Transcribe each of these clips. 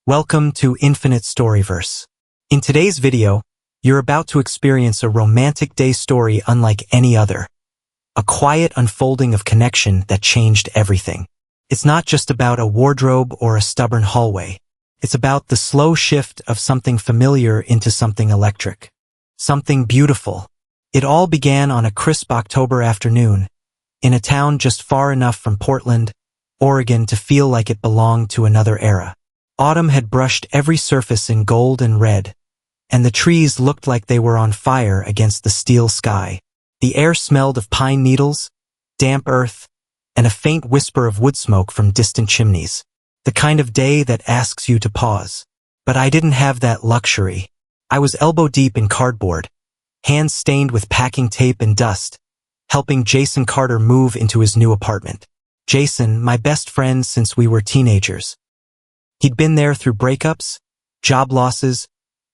Welcome to Infinite Storyverse. In today's video, you're about to experience a romantic day story unlike any other. A quiet unfolding of connection that changed everything. It's not just about a wardrobe or a stubborn hallway. It's about the slow shift of something familiar into something electric. Something beautiful. It all began on a crisp October afternoon, in a town just far enough from Portland, Oregon to feel like it belonged to another era. Autumn had brushed every surface in gold and red, and the trees looked like they were on fire against the steel sky. The air smelled of pine needles, damp earth, and a faint whisper of wood smoke from distant chimneys. The kind of day that asks you to pause. But I didn't have that luxury. I was elbow-deep in cardboard, hands stained with packing tape and dust, helping Jason Carter move into his new apartment. Jason, my best friend since we were teenagers. He'd been there through breakups, job losses,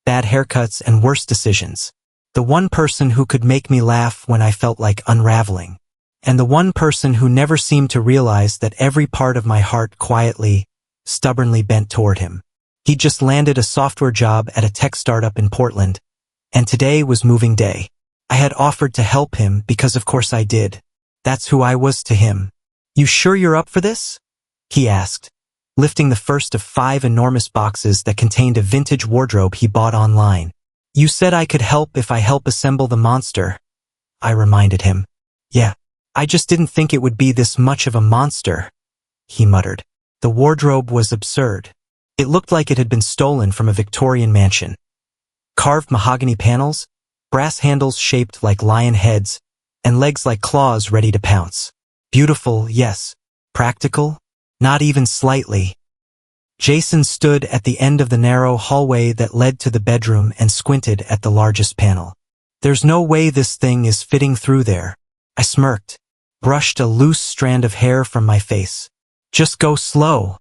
bad haircuts, and worse decisions. The one person who could make me laugh when I felt like unraveling. And the one person who never seemed to realize that every part of my heart quietly, stubbornly bent toward him. He'd just landed a software job at a tech startup in Portland, and today was moving day. I had offered to help him because of course I did. That's who I was to him. "You sure you're up for this?" he asked, lifting the first of 5 enormous boxes that contained a vintage wardrobe he bought online. "You said I could help if I help assemble the monster," I reminded him. "Yeah, I just didn't think it would be this much of a monster," he muttered. The wardrobe was absurd. It looked like it had been stolen from a Victorian mansion. Carved mahogany panels, brass handles shaped like lion heads, and legs like claws ready to pounce. Beautiful, yes. Practical? Not even slightly. Jason stood at the end of the narrow hallway that led to the bedroom and squinted at the largest panel. "There's no way this thing is fitting through there." I smirked, brushed a loose strand of hair from my face. "Just go slow,"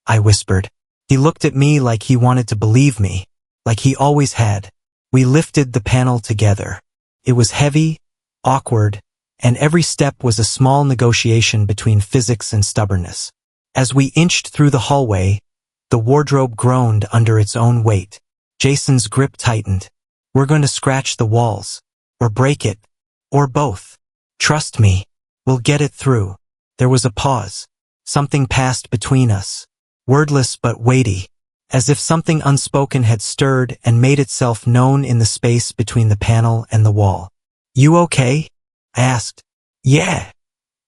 I whispered. He looked at me like he wanted to believe me, like he always had. We lifted the panel together. It was heavy, awkward, and every step was a small negotiation between physics and stubbornness. As we inched through the hallway, the wardrobe groaned under its own weight. Jason's grip tightened. "We're going to scratch the walls, or break it, or both. Trust me, we'll get it through." There was a pause. Something passed between us, wordless but weighty, as if something unspoken had stirred and made itself known in the space between the panel and the wall. "You okay?" I asked. "Yeah,"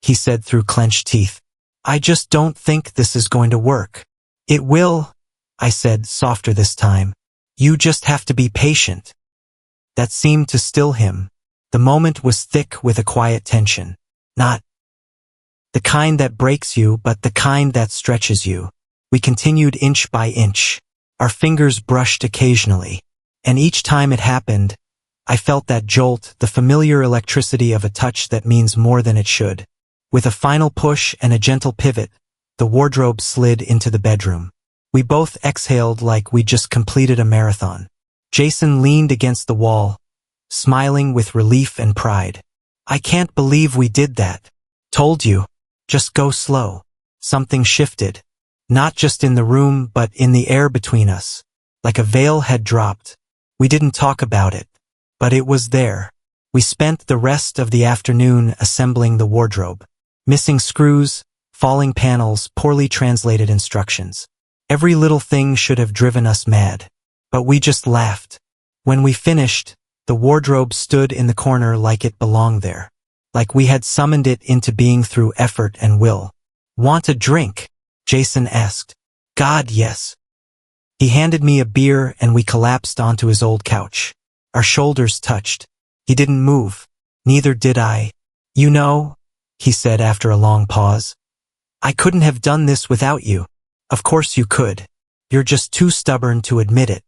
he said through clenched teeth. "I just don't think this is going to work." "It will," I said, softer this time. "You just have to be patient." That seemed to still him. The moment was thick with a quiet tension. Not the kind that breaks you, but the kind that stretches you. We continued inch by inch. Our fingers brushed occasionally. And each time it happened, I felt that jolt, the familiar electricity of a touch that means more than it should. With a final push and a gentle pivot, the wardrobe slid into the bedroom. We both exhaled like we'd just completed a marathon. Jason leaned against the wall, smiling with relief and pride. "I can't believe we did that. Told you. Just go slow." Something shifted. Not just in the room, but in the air between us. Like a veil had dropped. We didn't talk about it, but it was there. We spent the rest of the afternoon assembling the wardrobe. Missing screws, falling panels, poorly translated instructions. Every little thing should have driven us mad. But we just laughed. When we finished, the wardrobe stood in the corner like it belonged there. Like we had summoned it into being through effort and will. "Want a drink?" Jason asked. "God, yes." He handed me a beer and we collapsed onto his old couch. Our shoulders touched. He didn't move. Neither did I. "You know," he said after a long pause, "I couldn't have done this without you." "Of course you could. You're just too stubborn to admit it."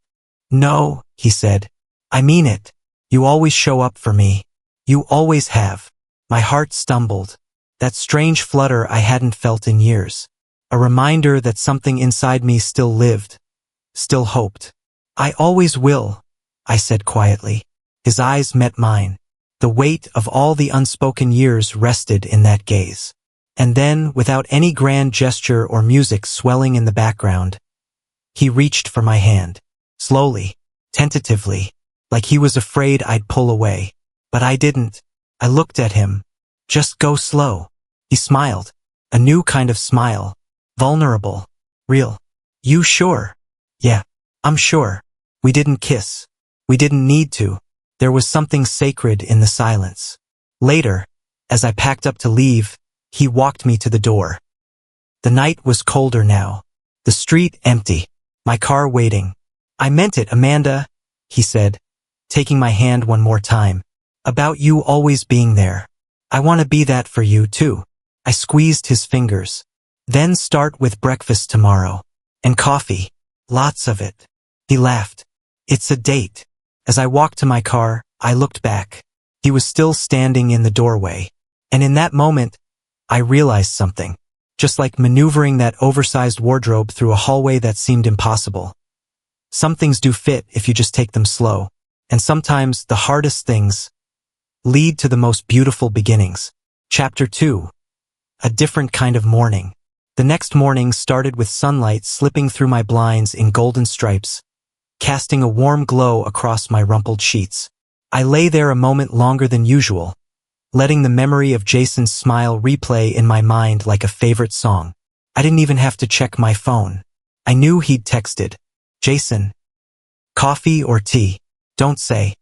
"No," he said. "I mean it. You always show up for me. You always have." My heart stumbled. That strange flutter I hadn't felt in years. A reminder that something inside me still lived, still hoped. "I always will," I said quietly. His eyes met mine. The weight of all the unspoken years rested in that gaze. And then, without any grand gesture or music swelling in the background, He reached for my hand. Slowly, tentatively, like he was afraid I'd pull away. But I didn't. I looked at him. Just go slow. He smiled. A new kind of smile. Vulnerable. Real. You sure? Yeah, I'm sure. We didn't kiss. We didn't need to. There was something sacred in the silence. Later, as I packed up to leave, he walked me to the door. The night was colder now. The street empty. My car waiting. I meant it, Amanda, he said, taking my hand one more time. About you always being there. I want to be that for you, too. I squeezed his fingers. Then start with breakfast tomorrow. And coffee. Lots of it. He laughed. It's a date. As I walked to my car, I looked back. He was still standing in the doorway. And in that moment, I realized something. Just like maneuvering that oversized wardrobe through a hallway that seemed impossible. Some things do fit if you just take them slow. And sometimes the hardest things lead to the most beautiful beginnings. Chapter 2. A different kind of morning. The next morning started with sunlight slipping through my blinds in golden stripes, casting a warm glow across my rumpled sheets. I lay there a moment longer than usual, letting the memory of Jason's smile replay in my mind like a favorite song. I didn't even have to check my phone. I knew he'd texted. Jason. Coffee or tea? Don't say.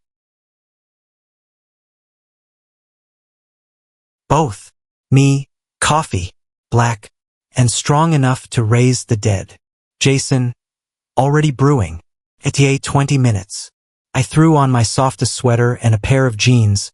Both. Me, coffee, black, and strong enough to raise the dead. Jason, already brewing. ETA 20 minutes. I threw on my softest sweater and a pair of jeans,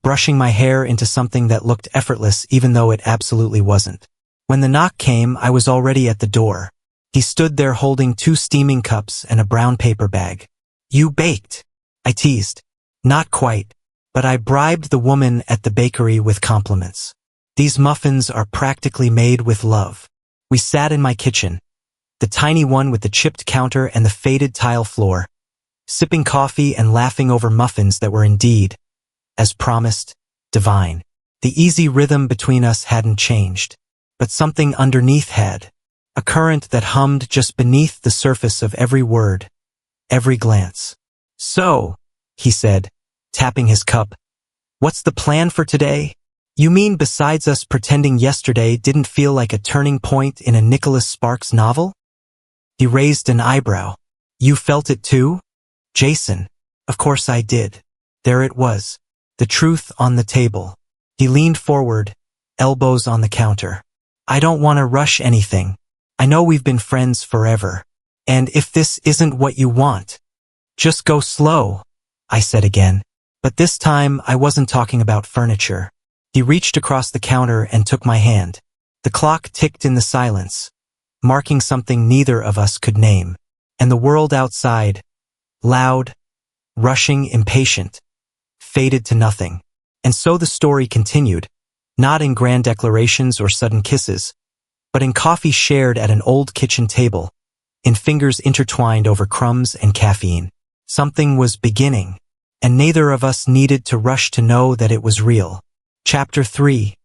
brushing my hair into something that looked effortless even though it absolutely wasn't. When the knock came, I was already at the door. He stood there holding 2 steaming cups and a brown paper bag. You baked, I teased. Not quite, but I bribed the woman at the bakery with compliments. These muffins are practically made with love. We sat in my kitchen, the tiny one with the chipped counter and the faded tile floor, sipping coffee and laughing over muffins that were indeed, as promised, divine. The easy rhythm between us hadn't changed, but something underneath had. A current that hummed just beneath the surface of every word, every glance. So, he said, tapping his cup, what's the plan for today? You mean besides us pretending yesterday didn't feel like a turning point in a Nicholas Sparks novel? He raised an eyebrow. You felt it too? Jason, of course I did. There it was, the truth on the table. He leaned forward, elbows on the counter. I don't want to rush anything. I know we've been friends forever. And if this isn't what you want, just go slow, I said again. But this time I wasn't talking about furniture. He reached across the counter and took my hand. The clock ticked in the silence, marking something neither of us could name. And the world outside, loud, rushing, impatient, faded to nothing. And so the story continued, not in grand declarations or sudden kisses, but in coffee shared at an old kitchen table, in fingers intertwined over crumbs and caffeine. Something was beginning, and neither of us needed to rush to know that it was real. Chapter 3.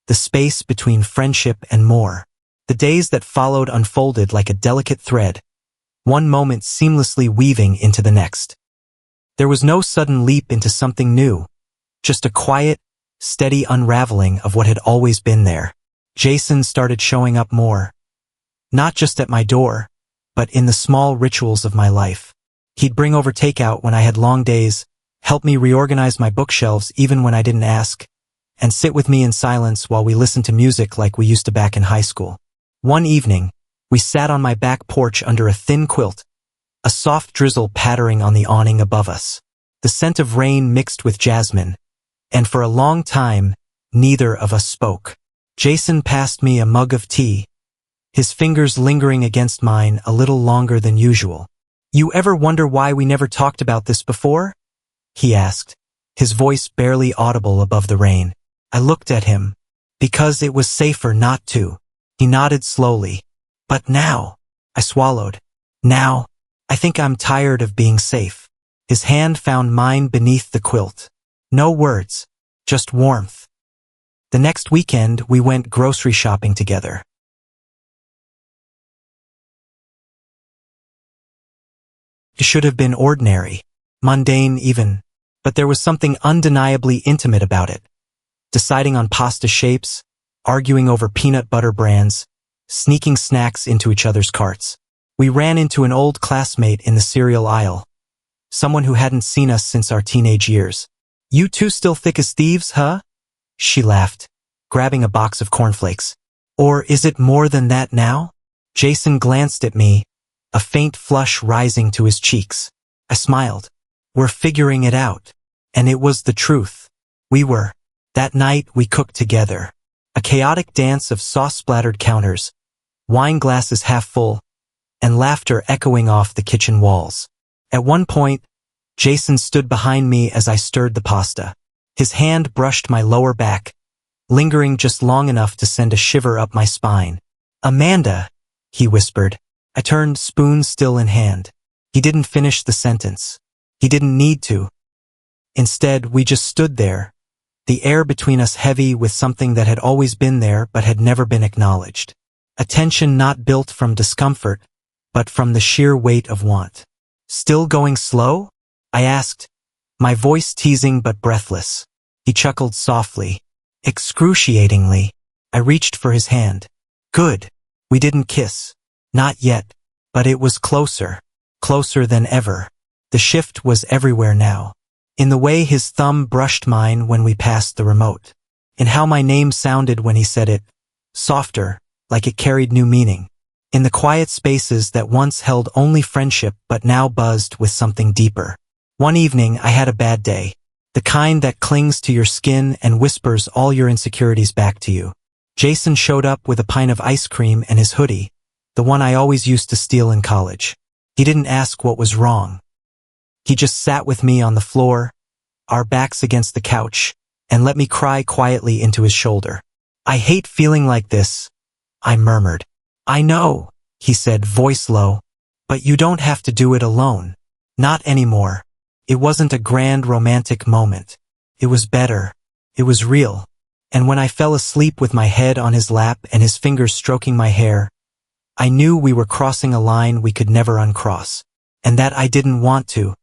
The space between friendship and more. The days that followed unfolded like a delicate thread, one moment seamlessly weaving into the next. There was no sudden leap into something new, just a quiet, steady unraveling of what had always been there. Jason started showing up more. Not just at my door, but in the small rituals of my life. He'd bring over takeout when I had long days, help me reorganize my bookshelves even when I didn't ask, and sit with me in silence while we listened to music like we used to back in high school. One evening, we sat on my back porch under a thin quilt, a soft drizzle pattering on the awning above us. The scent of rain mixed with jasmine, and for a long time, neither of us spoke. Jason passed me a mug of tea, his fingers lingering against mine a little longer than usual. You ever wonder why we never talked about this before? He asked, his voice barely audible above the rain. I looked at him. Because it was safer not to. He nodded slowly. But now, I swallowed. Now, I think I'm tired of being safe. His hand found mine beneath the quilt. No words, just warmth. The next weekend, we went grocery shopping together. It should have been ordinary, mundane even, but there was something undeniably intimate about it. Deciding on pasta shapes, arguing over peanut butter brands, sneaking snacks into each other's carts. We ran into an old classmate in the cereal aisle, someone who hadn't seen us since our teenage years. "You two still thick as thieves, huh?" She laughed, grabbing a box of cornflakes. "Or is it more than that now?" Jason glanced at me, a faint flush rising to his cheeks. I smiled. "We're figuring it out." And it was the truth. We were. That night we cooked together. A chaotic dance of sauce-splattered counters, wine glasses half full, and laughter echoing off the kitchen walls. At one point, Jason stood behind me as I stirred the pasta. His hand brushed my lower back, lingering just long enough to send a shiver up my spine. "Amanda," he whispered. I turned, spoon still in hand. He didn't finish the sentence. He didn't need to. Instead, we just stood there, the air between us heavy with something that had always been there but had never been acknowledged. A tension not built from discomfort, but from the sheer weight of want. "Still going slow?" I asked, my voice teasing but breathless. He chuckled softly. "Excruciatingly." I reached for his hand. "Good." We didn't kiss. Not yet. But it was closer. Closer than ever. The shift was everywhere now. In the way his thumb brushed mine when we passed the remote. In how my name sounded when he said it. Softer, like it carried new meaning. In the quiet spaces that once held only friendship but now buzzed with something deeper. One evening I had a bad day. The kind that clings to your skin and whispers all your insecurities back to you. Jason showed up with a pint of ice cream and his hoodie, the one I always used to steal in college. He didn't ask what was wrong. He just sat with me on the floor, our backs against the couch, and let me cry quietly into his shoulder. "I hate feeling like this," I murmured. "I know," he said, voice low, "but you don't have to do it alone. Not anymore." It wasn't a grand romantic moment. It was better. It was real. And when I fell asleep with my head on his lap and his fingers stroking my hair, I knew we were crossing a line we could never uncross, and that I didn't want to.